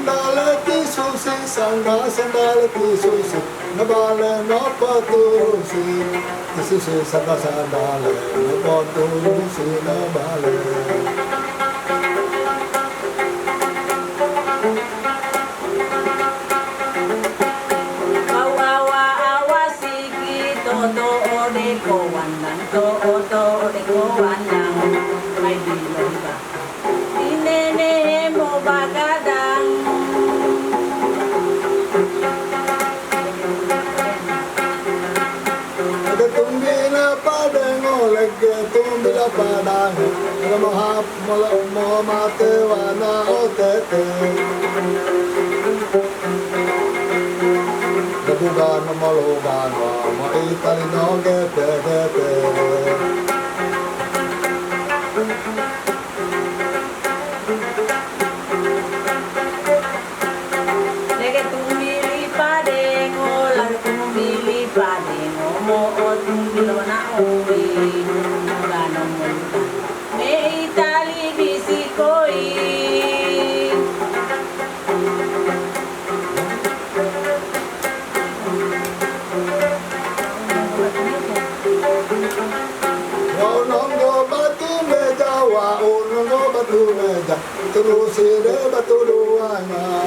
sandalati susi sanga sandalati susi nabale no paturusi susi sanga sandale no paturusi nabale Ay di ba? Inene mo bagadang tumbila padang oleg tumbila padang mahap mo mate wana otete Bugan malogan ma itali no gete gete Lege tumili padengo lar tumili padengo mo tumilo na owi gano mo me itali bisikoi Terus ire batu duanya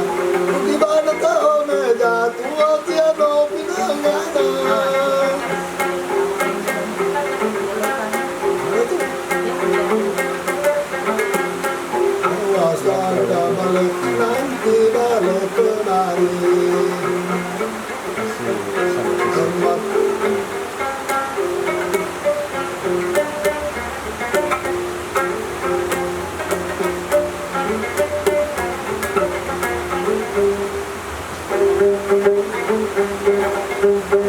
di mana kau meja tua tiada pinangana Awas ada balik nanti balik kemari Thank you.